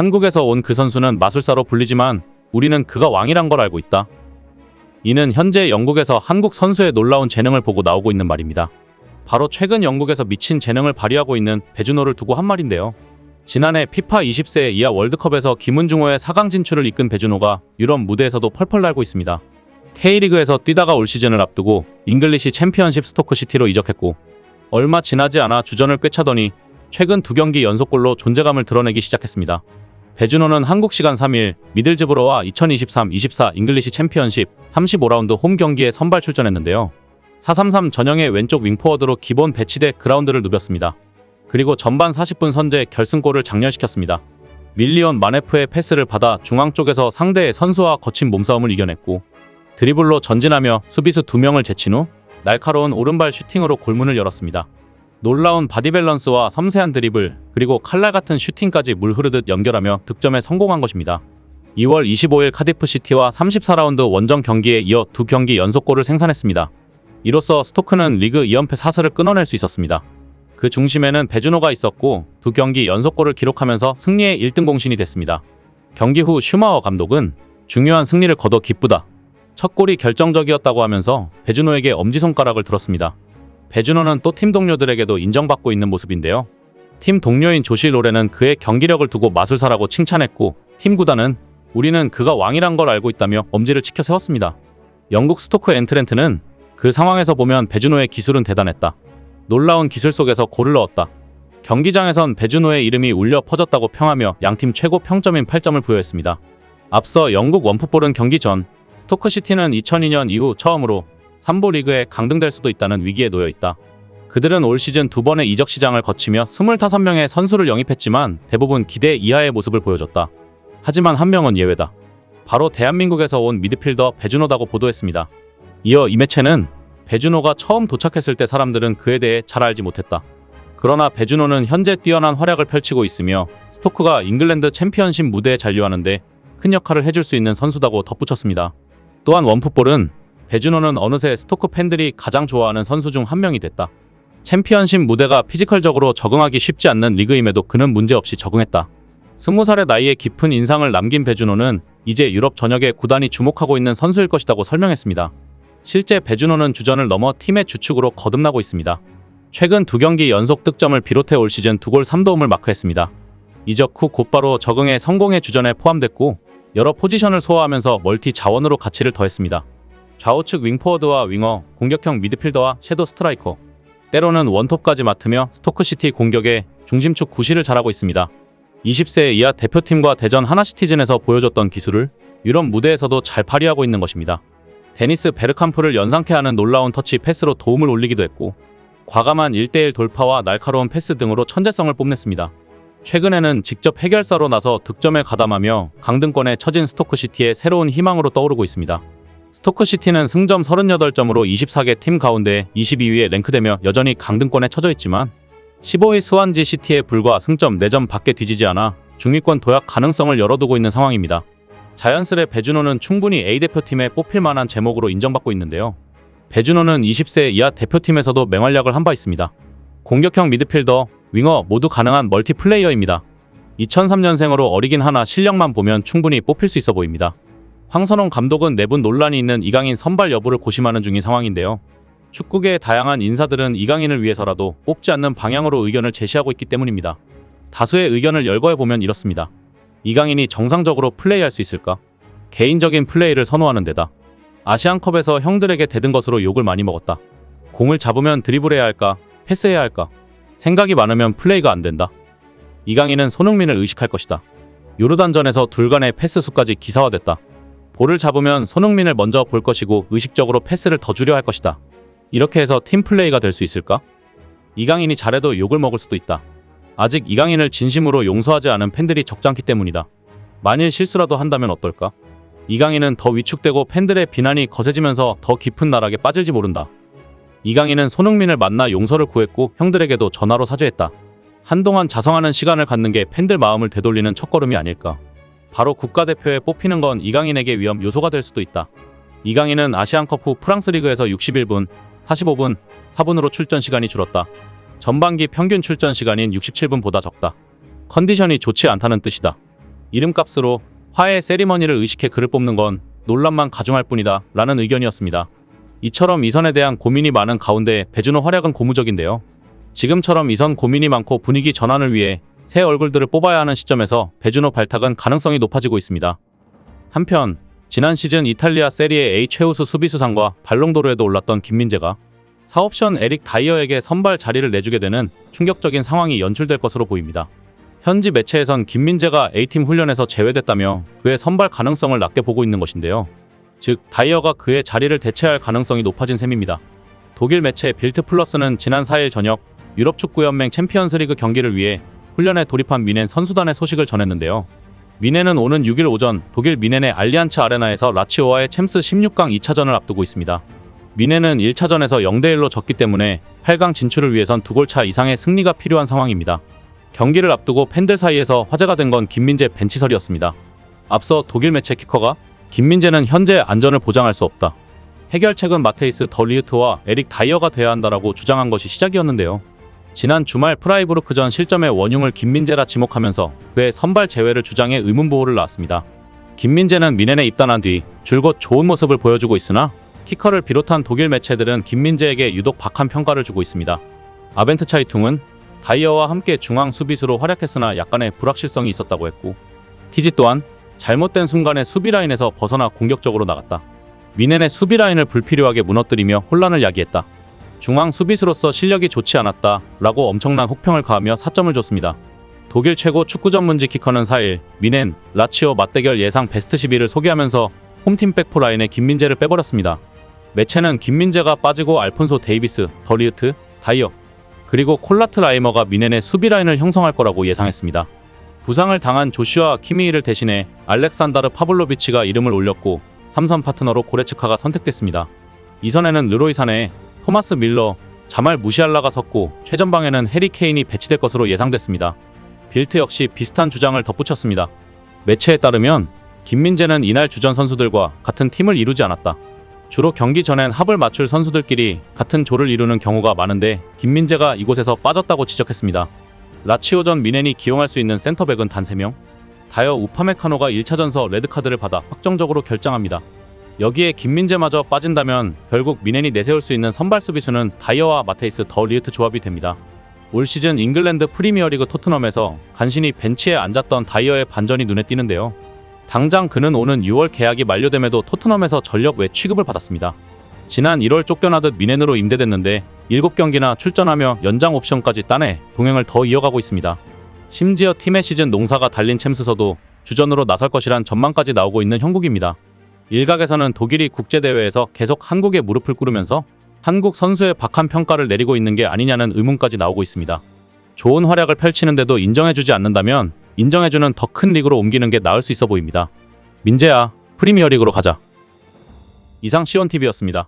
한국에서 온 그 선수는 마술사로 불리지만 우리는 그가 왕이란 걸 알고 있다. 이는 현재 영국에서 한국 선수의 놀라운 재능을 보고 나오고 있는 말입니다. 바로 최근 영국에서 미친 재능을 발휘하고 있는 배준호를 두고 한 말인데요. 지난해 피파 20세 이하 월드컵에서 김은중호의 4강 진출을 이끈 배준호가 유럽 무대에서도 펄펄 날고 있습니다. K리그에서 뛰다가 올 시즌을 앞두고 잉글리시 챔피언십 스토크시티로 이적했고 얼마 지나지 않아 주전을 꿰차더니 최근 2경기 연속골로 존재감을 드러내기 시작했습니다. 배준호는 한국 시간 3일 미들즈브로와 2023-24 잉글리시 챔피언십 35라운드 홈 경기에 선발 출전했는데요. 4-3-3 전형의 왼쪽 윙포워드로 기본 배치돼 그라운드를 누볐습니다. 그리고 전반 40분 선제 결승골을 장렬시켰습니다. 밀리온 마네프의 패스를 받아 중앙 쪽에서 상대의 선수와 거친 몸싸움을 이겨냈고 드리블로 전진하며 수비수 2명을 제친 후 날카로운 오른발 슈팅으로 골문을 열었습니다. 놀라운 바디 밸런스와 섬세한 드리블 그리고 칼날 같은 슈팅까지 물 흐르듯 연결하며 득점에 성공한 것입니다. 2월 25일 카디프 시티와 34라운드 원정 경기에 이어 2경기 연속골을 생산했습니다. 이로써 스토크는 리그 2연패 사슬을 끊어낼 수 있었습니다. 그 중심에는 배준호가 있었고 2경기 연속골을 기록하면서 승리의 1등 공신이 됐습니다. 경기 후 슈마워 감독은 중요한 승리를 거둬 기쁘다. 첫 골이 결정적이었다고 하면서 배준호에게 엄지손가락을 들었습니다. 배준호는 또 팀 동료들에게도 인정받고 있는 모습인데요. 팀 동료인 조시 로렌은 그의 경기력을 두고 마술사라고 칭찬했고 팀 구단은 우리는 그가 왕이란 걸 알고 있다며 엄지를 치켜 세웠습니다. 영국 스토크 엔트렌트는 그 상황에서 보면 배준호의 기술은 대단했다. 놀라운 기술 속에서 골을 넣었다. 경기장에선 배준호의 이름이 울려 퍼졌다고 평하며 양팀 최고 평점인 8점을 부여했습니다. 앞서 영국 원풋볼은 경기 전 스토크시티는 2002년 이후 처음으로 3부 리그에 강등될 수도 있다는 위기에 놓여 있다. 그들은 올 시즌 2번의 이적 시장을 거치며 25명의 선수를 영입했지만 대부분 기대 이하의 모습을 보여줬다. 하지만 한 명은 예외다. 바로 대한민국에서 온 미드필더 배준호다고 보도했습니다. 이어 이 매체는 배준호가 처음 도착했을 때 사람들은 그에 대해 잘 알지 못했다. 그러나 배준호는 현재 뛰어난 활약을 펼치고 있으며 스토크가 잉글랜드 챔피언십 무대에 잔류하는데 큰 역할을 해줄 수 있는 선수다고 덧붙였습니다. 또한 원풋볼은 배준호는 어느새 스토크 팬들이 가장 좋아하는 선수 중 한 명이 됐다. 챔피언십 무대가 피지컬적으로 적응하기 쉽지 않는 리그임에도 그는 문제없이 적응했다. 20살의 나이에 깊은 인상을 남긴 배준호는 이제 유럽 전역의 구단이 주목하고 있는 선수일 것이라고 설명했습니다. 실제 배준호는 주전을 넘어 팀의 주축으로 거듭나고 있습니다. 최근 2경기 연속 득점을 비롯해 올 시즌 2골 3도움을 마크했습니다. 이적 후 곧바로 적응해 성공의 주전에 포함됐고 여러 포지션을 소화하면서 멀티 자원으로 가치를 더했습니다. 좌우측 윙포워드와 윙어, 공격형 미드필더와 섀도우 스트라이커, 때로는 원톱까지 맡으며 스토크시티 공격의 중심축 구실을 잘하고 있습니다. 20세 이하 대표팀과 대전 하나시티즌에서 보여줬던 기술을 유럽 무대에서도 잘 발휘하고 있는 것입니다. 데니스 베르캄프를 연상케 하는 놀라운 터치 패스로 도움을 올리기도 했고 과감한 1대1 돌파와 날카로운 패스 등으로 천재성을 뽐냈습니다. 최근에는 직접 해결사로 나서 득점에 가담하며 강등권에 처진 스토크시티의 새로운 희망으로 떠오르고 있습니다. 스토크시티는 승점 38점으로 24개 팀 가운데 22위에 랭크되며 여전히 강등권에 처져 있지만 15위 스완지 시티에 불과 승점 4점 밖에 뒤지지 않아 중위권 도약 가능성을 열어두고 있는 상황입니다. 자연스레 배준호는 충분히 A대표팀에 뽑힐 만한 제목으로 인정받고 있는데요. 배준호는 20세 이하 대표팀에서도 맹활약을 한 바 있습니다. 공격형 미드필더, 윙어 모두 가능한 멀티플레이어입니다. 2003년생으로 어리긴 하나 실력만 보면 충분히 뽑힐 수 있어 보입니다. 황선홍 감독은 내분 논란이 있는 이강인 선발 여부를 고심하는 중인 상황인데요. 축구계의 다양한 인사들은 이강인을 위해서라도 뽑지 않는 방향으로 의견을 제시하고 있기 때문입니다. 다수의 의견을 열거해보면 이렇습니다. 이강인이 정상적으로 플레이할 수 있을까? 개인적인 플레이를 선호하는 데다. 아시안컵에서 형들에게 대든 것으로 욕을 많이 먹었다. 공을 잡으면 드리블해야 할까? 패스해야 할까? 생각이 많으면 플레이가 안 된다. 이강인은 손흥민을 의식할 것이다. 요르단전에서 둘 간의 패스 수까지 기사화됐다. 볼을 잡으면 손흥민을 먼저 볼 것이고 의식적으로 패스를 더 주려 할 것이다. 이렇게 해서 팀플레이가 될 수 있을까? 이강인이 잘해도 욕을 먹을 수도 있다. 아직 이강인을 진심으로 용서하지 않은 팬들이 적잖기 때문이다. 만일 실수라도 한다면 어떨까? 이강인은 더 위축되고 팬들의 비난이 거세지면서 더 깊은 나락에 빠질지 모른다. 이강인은 손흥민을 만나 용서를 구했고 형들에게도 전화로 사죄했다. 한동안 자성하는 시간을 갖는 게 팬들 마음을 되돌리는 첫걸음이 아닐까. 바로 국가대표에 뽑히는 건 이강인에게 위험 요소가 될 수도 있다. 이강인은 아시안컵 후 프랑스 리그에서 61분, 45분, 4분으로 출전 시간이 줄었다. 전반기 평균 출전 시간인 67분보다 적다. 컨디션이 좋지 않다는 뜻이다. 이름값으로 화해 세리머니를 의식해 그를 뽑는 건 논란만 가중할 뿐이다 라는 의견이었습니다. 이처럼 이선에 대한 고민이 많은 가운데 배준호 활약은 고무적인데요. 지금처럼 이선 고민이 많고 분위기 전환을 위해 새 얼굴들을 뽑아야 하는 시점에서 배준호 발탁은 가능성이 높아지고 있습니다. 한편 지난 시즌 이탈리아 세리에 A 최우수 수비수상과 발롱도르에도 올랐던 김민재가 사옵션 에릭 다이어에게 선발 자리를 내주게 되는 충격적인 상황이 연출될 것으로 보입니다. 현지 매체에선 김민재가 A팀 훈련에서 제외됐다며 그의 선발 가능성을 낮게 보고 있는 것인데요. 즉 다이어가 그의 자리를 대체할 가능성이 높아진 셈입니다. 독일 매체 빌트 플러스는 지난 4일 저녁 유럽축구연맹 챔피언스리그 경기를 위해 훈련에 돌입한 미넨 선수단의 소식을 전했는데요. 미넨은 오는 6일 오전 독일 미넨의 알리안츠 아레나에서 라치오와의 챔스 16강 2차전을 앞두고 있습니다. 미넨은 1차전에서 0대1로 졌기 때문에 8강 진출을 위해선 2골 차 이상의 승리가 필요한 상황입니다. 경기를 앞두고 팬들 사이에서 화제가 된 건 김민재 벤치설이었습니다. 앞서 독일 매체 키커가 김민재는 현재 안전을 보장할 수 없다. 해결책은 마테이스 더 리흐트와 에릭 다이어가 돼야 한다라고 주장한 것이 시작이었는데요. 지난 주말 프라이부르크전 실점의 원흉을 김민재라 지목하면서 그의 선발 제외를 주장해 의문보호를 낳았습니다. 김민재는 미넨에 입단한 뒤 줄곧 좋은 모습을 보여주고 있으나 키커를 비롯한 독일 매체들은 김민재에게 유독 박한 평가를 주고 있습니다. 아벤트 차이퉁은 다이어와 함께 중앙 수비수로 활약했으나 약간의 불확실성이 있었다고 했고, 티지 또한 잘못된 순간에 수비 라인에서 벗어나 공격적으로 나갔다. 미넨의 수비 라인을 불필요하게 무너뜨리며 혼란을 야기했다. 중앙 수비수로서 실력이 좋지 않았다 라고 엄청난 혹평을 가하며 4점을 줬습니다. 독일 최고 축구 전문지 키커는 4일 미넨, 라치오 맞대결 예상 베스트 11을 소개하면서 홈팀 백포 라인에 김민재를 빼버렸습니다. 매체는 김민재가 빠지고 알폰소 데이비스, 더 리흐트, 다이어, 그리고 콜라트 라이머가 미넨의 수비 라인을 형성할 거라고 예상했습니다. 부상을 당한 조슈아 키미히를 대신해 알렉산다르 파블로비치가 이름을 올렸고 3선 파트너로 고레츠카가 선택됐습니다. 이선에는 르로이 사네, 토마스 밀러, 자말 무시알라가 섰고 최전방에는 해리 케인이 배치될 것으로 예상됐습니다. 빌트 역시 비슷한 주장을 덧붙였습니다. 매체에 따르면 김민재는 이날 주전 선수들과 같은 팀을 이루지 않았다. 주로 경기 전엔 합을 맞출 선수들끼리 같은 조를 이루는 경우가 많은데 김민재가 이곳에서 빠졌다고 지적했습니다. 라치오전 미넨이 기용할 수 있는 센터백은 단 3명. 다이어 우파메카노가 1차전서 레드카드를 받아 확정적으로 결장합니다. 여기에 김민재마저 빠진다면 결국 미넨이 내세울 수 있는 선발 수비수는 다이어와 마테이스 더 리흐트 조합이 됩니다. 올 시즌 잉글랜드 프리미어리그 토트넘에서 간신히 벤치에 앉았던 다이어의 반전이 눈에 띄는데요. 당장 그는 오는 6월 계약이 만료됨에도 토트넘에서 전력 외 취급을 받았습니다. 지난 1월 쫓겨나듯 미넨으로 임대됐는데 7경기나 출전하며 연장 옵션까지 따내 동행을 더 이어가고 있습니다. 심지어 팀의 시즌 농사가 달린 챔스서도 주전으로 나설 것이란 전망까지 나오고 있는 형국입니다. 일각에서는 독일이 국제대회에서 계속 한국에 무릎을 꿇으면서 한국 선수의 박한 평가를 내리고 있는 게 아니냐는 의문까지 나오고 있습니다. 좋은 활약을 펼치는데도 인정해주지 않는다면 인정해주는 더 큰 리그로 옮기는 게 나을 수 있어 보입니다. 민재야, 프리미어리그로 가자. 이상 C1TV였습니다.